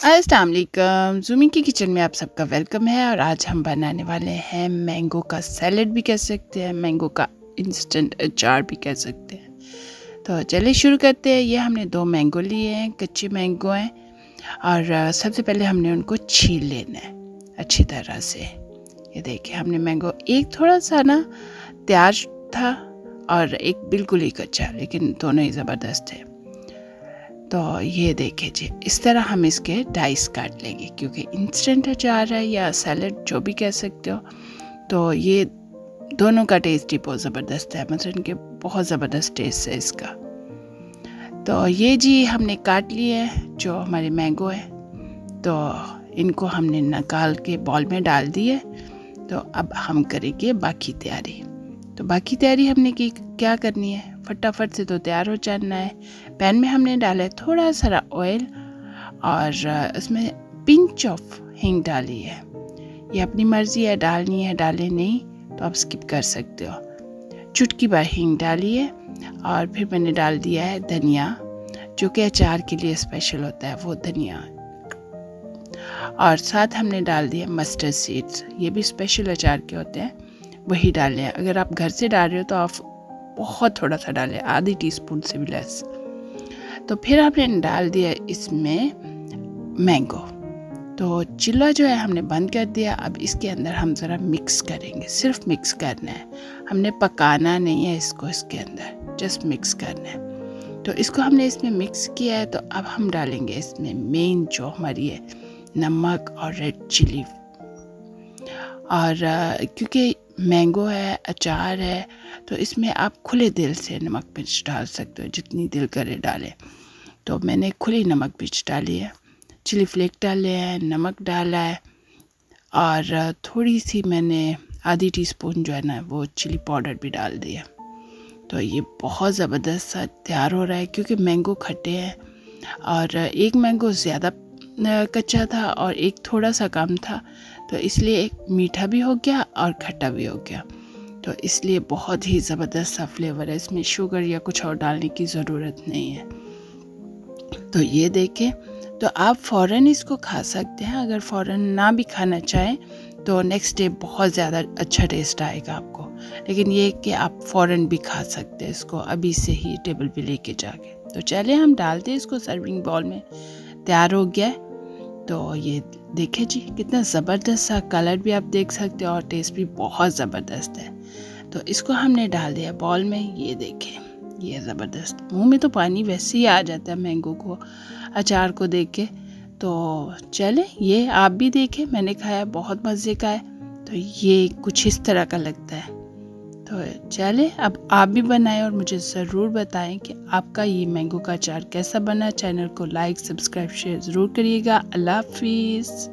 अस्सलाम वालेकुम। ज़ूमी की किचन में आप सबका वेलकम है। और आज हम बनाने वाले हैं मैंगो का सैलेड भी कह सकते हैं, मैंगो का इंस्टेंट अचार भी कह सकते हैं। तो चलिए शुरू करते हैं। ये हमने 2 मैंगो लिए हैं, कच्चे मैंगो हैं। और सबसे पहले हमने उनको छील लेना है अच्छी तरह से। ये देखिए हमने मैंगो एक थोड़ा सा ना तैयार था और एक बिल्कुल ही कच्चा, लेकिन दोनों ही ज़बरदस्त है। तो ये देखिए जी, इस तरह हम इसके डाइस काट लेंगे, क्योंकि इंस्टेंट अचार है या सैलेड जो भी कह सकते हो। तो ये दोनों का टेस्ट ही बहुत ज़बरदस्त है, मतलब इनके बहुत ज़बरदस्त टेस्ट है इसका। तो ये जी हमने काट लिए जो हमारे मैंगो है, तो इनको हमने निकाल के बॉल में डाल दिए। तो अब हम करेंगे बाकी तैयारी। तो बाकी तैयारी हमने क्या करनी है, फटाफट से तो तैयार हो जाना है। पैन में हमने डाला है थोड़ा सा ऑयल और उसमें पिंच ऑफ हींग डाली है। ये अपनी मर्ज़ी है, डालनी है डाले नहीं तो आप स्किप कर सकते हो। चुटकी भर हींग डाली है और फिर मैंने डाल दिया है धनिया, जो कि अचार के लिए स्पेशल होता है वो धनिया। और साथ हमने डाल दिया मस्टर्ड सीड्स, ये भी स्पेशल अचार के होते हैं, वही डाले हैं। अगर आप घर से डाल रहे हो तो आप बहुत थोड़ा सा डालें, आधी टीस्पून से भी लेस। तो फिर हमने डाल दिया इसमें मैंगो। तो चूल्हा जो है हमने बंद कर दिया। अब इसके अंदर हम ज़रा मिक्स करेंगे, सिर्फ मिक्स करना है, हमने पकाना नहीं है इसको, इसके अंदर जस्ट मिक्स करना है। तो इसको हमने इसमें मिक्स किया है। तो अब हम डालेंगे इसमें मेन जो हमारी है नमक और रेड चिली। और क्योंकि मैंगो है, अचार है, तो इसमें आप खुले दिल से नमक मिर्च डाल सकते हो, जितनी दिल करे डालें। तो मैंने खुली नमक मिर्च डाली है, चिली फ्लेक डाले हैं, नमक डाला है और थोड़ी सी मैंने आधी टीस्पून जो है ना वो चिली पाउडर भी डाल दिया। तो ये बहुत ज़बरदस्त सा तैयार हो रहा है, क्योंकि मैंगो खट्टे हैं और एक मैंगो ज़्यादा कच्चा था और एक थोड़ा सा कम था, तो इसलिए एक मीठा भी हो गया और खट्टा भी हो गया। तो इसलिए बहुत ही ज़बरदस्त सा फ्लेवर है, इसमें शुगर या कुछ और डालने की ज़रूरत नहीं है। तो ये देखें, तो आप फ़ौरन इसको खा सकते हैं। अगर फ़ौरन ना भी खाना चाहें तो नेक्स्ट डे बहुत ज़्यादा अच्छा टेस्ट आएगा आपको, लेकिन ये कि आप फ़ौरन भी खा सकते हैं इसको अभी से ही टेबल पे लेके जाके। तो चलिए हम डालते हैं इसको सर्विंग बाउल में। तैयार हो गया है। तो ये देखिए जी, कितना ज़बरदस्त सा कलर भी आप देख सकते हो और टेस्ट भी बहुत ज़बरदस्त है। तो इसको हमने डाल दिया बाउल में। ये देखें, ये ज़बरदस्त, मुंह में तो पानी वैसे ही आ जाता है मैंगो को, अचार को देख के। तो चले ये आप भी देखें, मैंने खाया बहुत मज़े का है। तो ये कुछ इस तरह का लगता है। तो चले अब आप भी बनाएं और मुझे ज़रूर बताएं कि आपका ये मैंगो का अचार कैसा बना। चैनल को लाइक, सब्सक्राइब, शेयर ज़रूर करिएगा। अल्लाह हाफिज़।